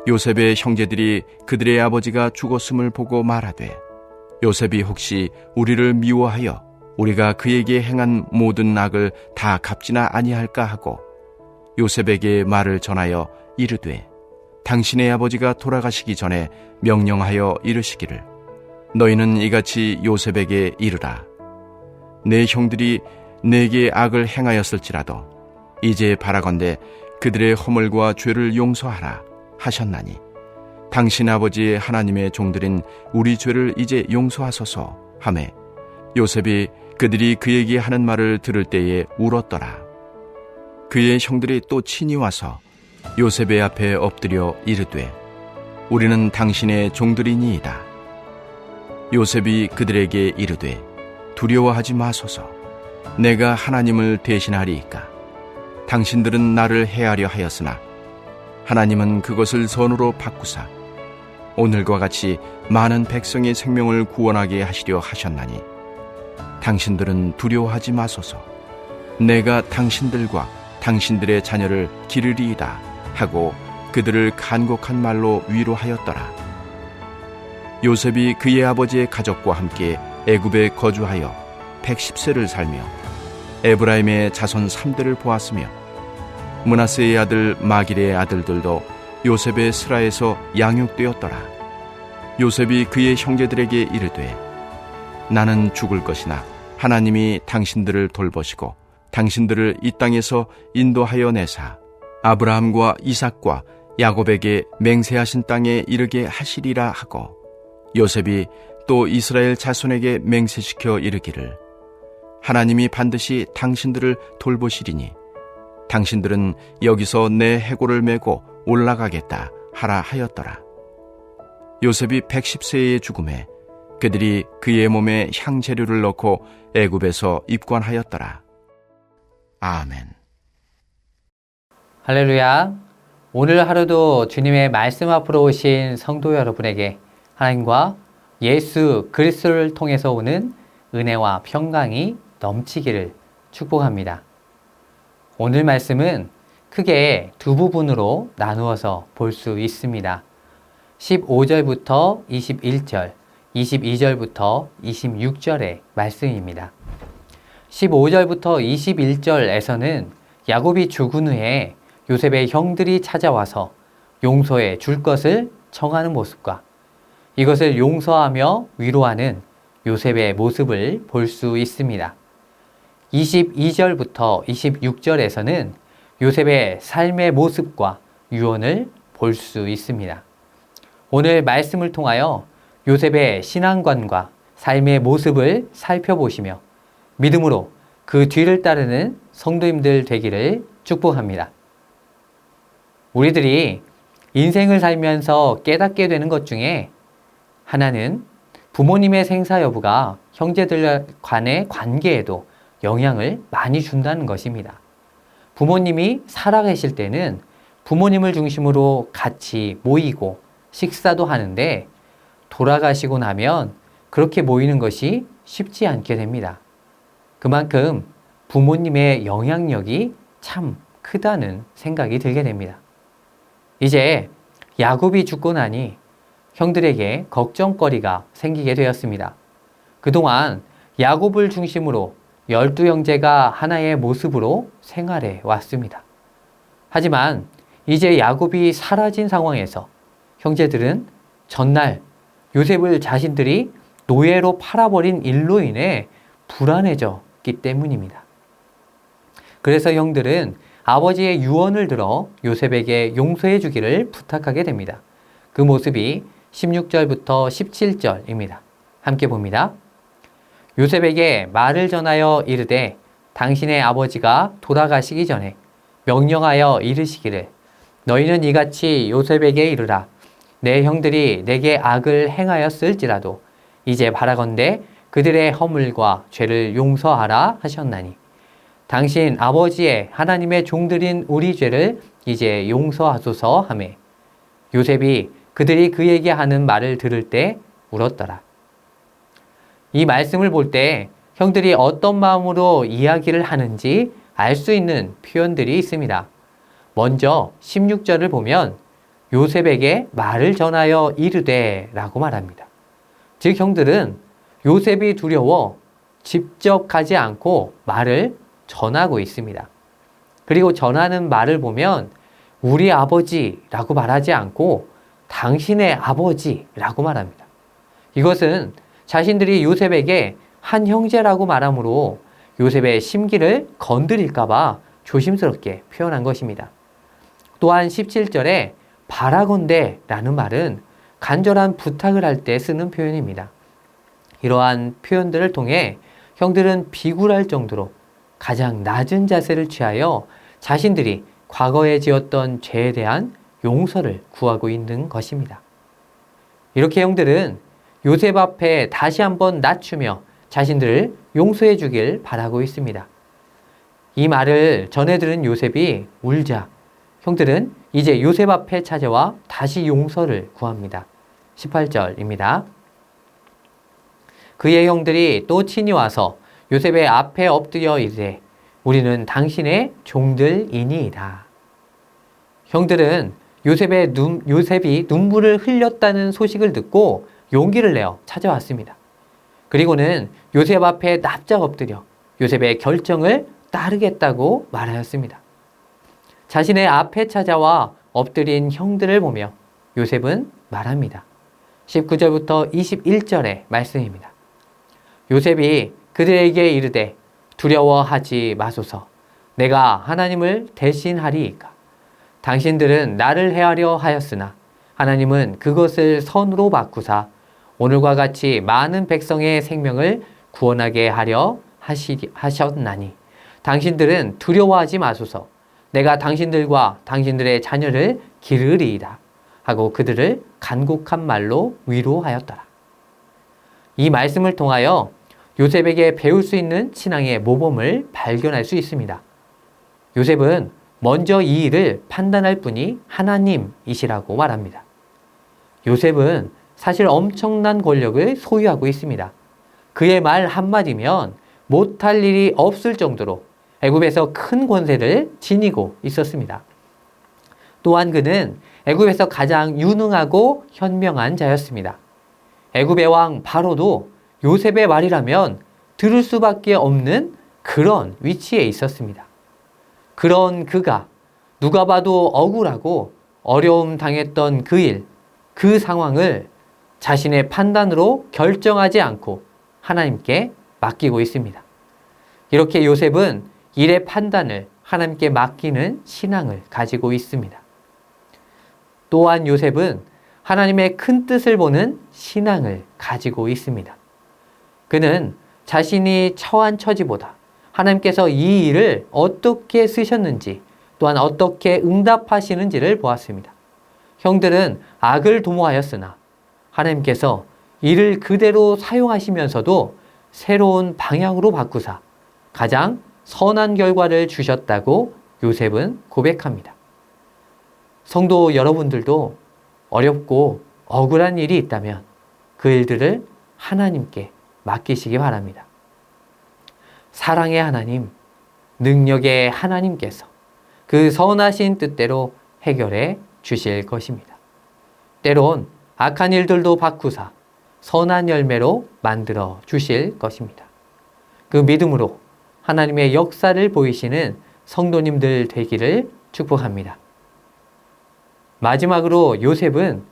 요셉의 형제들이 그들의 아버지가 죽었음을 보고 말하되 요셉이 혹시 우리를 미워하여 우리가 그에게 행한 모든 악을 다 갚지나 아니할까 하고 요셉에게 말을 전하여 이르되 당신의 아버지가 돌아가시기 전에 명령하여 이르시기를 너희는 이같이 요셉에게 이르라. 내 형들이 내게 악을 행하였을지라도 이제 바라건대 그들의 허물과 죄를 용서하라 하셨나니 당신 아버지의 하나님의 종들인 우리 죄를 이제 용서하소서 하매 요셉이 그들이 그에게 하는 말을 들을 때에 울었더라. 그의 형들이 또 친히 와서 요셉의 앞에 엎드려 이르되 우리는 당신의 종들이니이다. 요셉이 그들에게 이르되 두려워하지 마소서. 내가 하나님을 대신하리이까. 당신들은 나를 해하려 하였으나 하나님은 그것을 선으로 바꾸사 오늘과 같이 많은 백성의 생명을 구원하게 하시려 하셨나니 당신들은 두려워하지 마소서. 내가 당신들과 당신들의 자녀를 기르리이다 하고 그들을 간곡한 말로 위로하였더라. 요셉이 그의 아버지의 가족과 함께 애굽에 거주하여 110세를 살며 에브라임의 자손 3대를 보았으며 므낫세의 아들 마길의 아들들도 요셉의 스라에서 양육되었더라. 요셉이 그의 형제들에게 이르되 나는 죽을 것이나 하나님이 당신들을 돌보시고 당신들을 이 땅에서 인도하여 내사 아브라함과 이삭과 야곱에게 맹세하신 땅에 이르게 하시리라 하고 요셉이 또 이스라엘 자손에게 맹세시켜 이르기를 하나님이 반드시 당신들을 돌보시리니 당신들은 여기서 내 해골을 메고 올라가겠다 하라 하였더라. 요셉이 110세의 죽음에 그들이 그의 몸에 향재료를 넣고 애굽에서 입관하였더라. 아멘. 할렐루야. 오늘 하루도 주님의 말씀 앞으로 오신 성도 여러분에게 하나님과 예수 그리스도를 통해서 오는 은혜와 평강이 넘치기를 축복합니다. 오늘 말씀은 크게 두 부분으로 나누어서 볼 수 있습니다. 15절부터 21절, 22절부터 26절의 말씀입니다. 15절부터 21절에서는 야곱이 죽은 후에 요셉의 형들이 찾아와서 용서해 줄 것을 청하는 모습과 이것을 용서하며 위로하는 요셉의 모습을 볼 수 있습니다. 22절부터 26절에서는 요셉의 삶의 모습과 유언을 볼 수 있습니다. 오늘 말씀을 통하여 요셉의 신앙관과 삶의 모습을 살펴보시며 믿음으로 그 뒤를 따르는 성도님들 되기를 축복합니다. 우리들이 인생을 살면서 깨닫게 되는 것 중에 하나는 부모님의 생사 여부가 형제들 간의 관계에도 영향을 많이 준다는 것입니다. 부모님이 살아계실 때는 부모님을 중심으로 같이 모이고 식사도 하는데 돌아가시고 나면 그렇게 모이는 것이 쉽지 않게 됩니다. 그만큼 부모님의 영향력이 참 크다는 생각이 들게 됩니다. 이제 야곱이 죽고 나니 형들에게 걱정거리가 생기게 되었습니다. 그동안 야곱을 중심으로 12형제가 하나의 모습으로 생활해 왔습니다. 하지만 이제 야곱이 사라진 상황에서 형제들은 전날 요셉을 자신들이 노예로 팔아버린 일로 인해 불안해졌기 때문입니다. 그래서 형들은 아버지의 유언을 들어 요셉에게 용서해 주기를 부탁하게 됩니다. 그 모습이 16절부터 17절입니다. 함께 봅니다. 요셉에게 말을 전하여 이르되 당신의 아버지가 돌아가시기 전에 명령하여 이르시기를 너희는 이같이 요셉에게 이르라. 내 형들이 내게 악을 행하였을지라도 이제 바라건대 그들의 허물과 죄를 용서하라 하셨나니 당신 아버지의 하나님의 종들인 우리 죄를 이제 용서하소서 하매 요셉이 그들이 그에게 하는 말을 들을 때 울었더라. 이 말씀을 볼 때 형들이 어떤 마음으로 이야기를 하는지 알 수 있는 표현들이 있습니다. 먼저 16절을 보면 요셉에게 말을 전하여 이르되 라고 말합니다. 즉 형들은 요셉이 두려워 직접 가지 않고 말을 전하고 있습니다. 그리고 전하는 말을 보면 우리 아버지라고 말하지 않고 당신의 아버지라고 말합니다. 이것은 자신들이 요셉에게 한 형제라고 말하므로 요셉의 심기를 건드릴까봐 조심스럽게 표현한 것입니다. 또한 17절에 바라건대 라는 말은 간절한 부탁을 할 때 쓰는 표현입니다. 이러한 표현들을 통해 형들은 비굴할 정도로 가장 낮은 자세를 취하여 자신들이 과거에 지었던 죄에 대한 용서를 구하고 있는 것입니다. 이렇게 형들은 요셉 앞에 다시 한번 낮추며 자신들을 용서해 주길 바라고 있습니다. 이 말을 전해 들은 요셉이 울자 형들은 이제 요셉 앞에 찾아와 다시 용서를 구합니다. 18절입니다. 그의 형들이 또 친히 와서 요셉의 앞에 엎드려 이르되 우리는 당신의 종들이니이다. 형들은 요셉이 눈물을 흘렸다는 소식을 듣고 용기를 내어 찾아왔습니다. 그리고는 요셉 앞에 납작 엎드려 요셉의 결정을 따르겠다고 말하였습니다. 자신의 앞에 찾아와 엎드린 형들을 보며 요셉은 말합니다. 19절부터 21절의 말씀입니다. 요셉이 그들에게 이르되 두려워하지 마소서. 내가 하나님을 대신하리이까. 당신들은 나를 해하려 하였으나 하나님은 그것을 선으로 바꾸사 오늘과 같이 많은 백성의 생명을 구원하게 하려 하셨나니 당신들은 두려워하지 마소서. 내가 당신들과 당신들의 자녀를 기르리이다 하고 그들을 간곡한 말로 위로하였더라. 이 말씀을 통하여 요셉에게 배울 수 있는 신앙의 모범을 발견할 수 있습니다. 요셉은 먼저 이 일을 판단할 분이 하나님이시라고 말합니다. 요셉은 사실 엄청난 권력을 소유하고 있습니다. 그의 말 한마디면 못할 일이 없을 정도로 애굽에서 큰 권세를 지니고 있었습니다. 또한 그는 애굽에서 가장 유능하고 현명한 자였습니다. 애굽의 왕 바로도 요셉의 말이라면 들을 수밖에 없는 그런 위치에 있었습니다. 그런 그가 누가 봐도 억울하고 어려움 당했던 그 일, 그 상황을 자신의 판단으로 결정하지 않고 하나님께 맡기고 있습니다. 이렇게 요셉은 일의 판단을 하나님께 맡기는 신앙을 가지고 있습니다. 또한 요셉은 하나님의 큰 뜻을 보는 신앙을 가지고 있습니다. 그는 자신이 처한 처지보다 하나님께서 이 일을 어떻게 쓰셨는지 또한 어떻게 응답하시는지를 보았습니다. 형들은 악을 도모하였으나 하나님께서 이를 그대로 사용하시면서도 새로운 방향으로 바꾸사 가장 선한 결과를 주셨다고 요셉은 고백합니다. 성도 여러분들도 어렵고 억울한 일이 있다면 그 일들을 하나님께 맡기시기 바랍니다. 사랑의 하나님, 능력의 하나님께서 그 선하신 뜻대로 해결해 주실 것입니다. 때론 악한 일들도 바꾸사 선한 열매로 만들어 주실 것입니다. 그 믿음으로 하나님의 역사를 보이시는 성도님들 되기를 축복합니다. 마지막으로 요셉은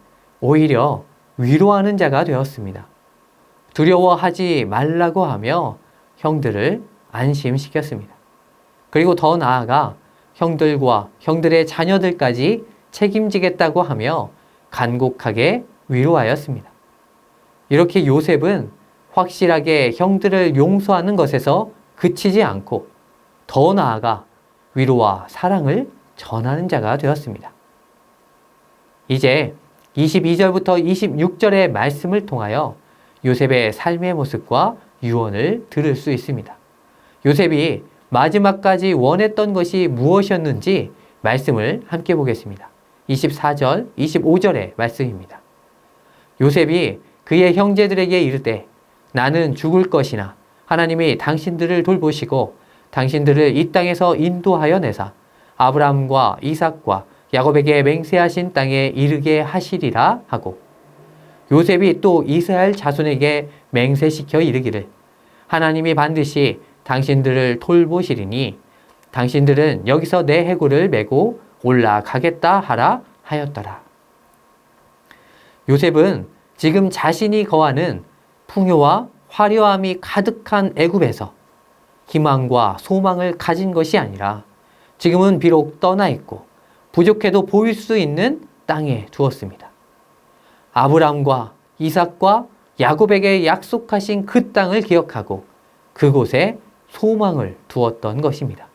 오히려 위로하는 자가 되었습니다. 두려워하지 말라고 하며 형들을 안심시켰습니다. 그리고 더 나아가 형들과 형들의 자녀들까지 책임지겠다고 하며 간곡하게 위로하였습니다. 이렇게 요셉은 확실하게 형들을 용서하는 것에서 그치지 않고 더 나아가 위로와 사랑을 전하는 자가 되었습니다. 이제 22절부터 26절의 말씀을 통하여 요셉의 삶의 모습과 유언을 들을 수 있습니다. 요셉이 마지막까지 원했던 것이 무엇이었는지 말씀을 함께 보겠습니다. 24절, 25절의 말씀입니다. 요셉이 그의 형제들에게 이르되 나는 죽을 것이나 하나님이 당신들을 돌보시고 당신들을 이 땅에서 인도하여 내사 아브라함과 이삭과 야곱에게 맹세하신 땅에 이르게 하시리라 하고, 요셉이 또 이스라엘 자손에게 맹세시켜 이르기를 하나님이 반드시 당신들을 돌보시리니 당신들은 여기서 내 해골을 메고 올라가겠다 하라 하였더라. 요셉은 지금 자신이 거하는 풍요와 화려함이 가득한 애굽에서 희망과 소망을 가진 것이 아니라 지금은 비록 떠나 있고 부족해도 보일 수 있는 땅에 두었습니다. 아브람과 이삭과 야곱에게 약속하신 그 땅을 기억하고 그곳에 소망을 두었던 것입니다.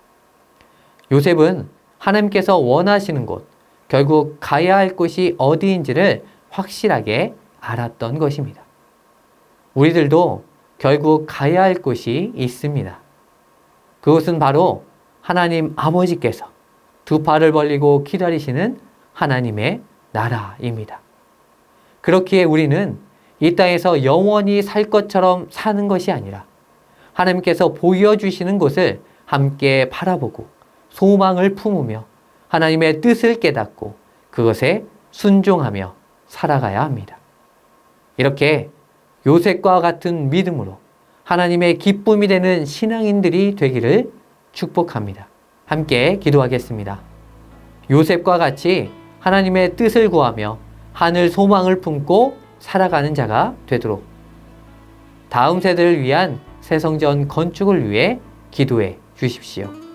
요셉은 하나님께서 원하시는 곳, 결국 가야 할 곳이 어디인지를 확실하게 알았던 것입니다. 우리들도 결국 가야 할 곳이 있습니다. 그것은 바로 하나님 아버지께서 두 팔을 벌리고 기다리시는 하나님의 나라입니다. 그렇기에 우리는 이 땅에서 영원히 살 것처럼 사는 것이 아니라 하나님께서 보여주시는 곳을 함께 바라보고 소망을 품으며 하나님의 뜻을 깨닫고 그것에 순종하며 살아가야 합니다. 이렇게 요셉과 같은 믿음으로 하나님의 기쁨이 되는 신앙인들이 되기를 축복합니다. 함께 기도하겠습니다. 요셉과 같이 하나님의 뜻을 구하며 하늘 소망을 품고 살아가는 자가 되도록 다음 세대를 위한 새 성전 건축을 위해 기도해 주십시오.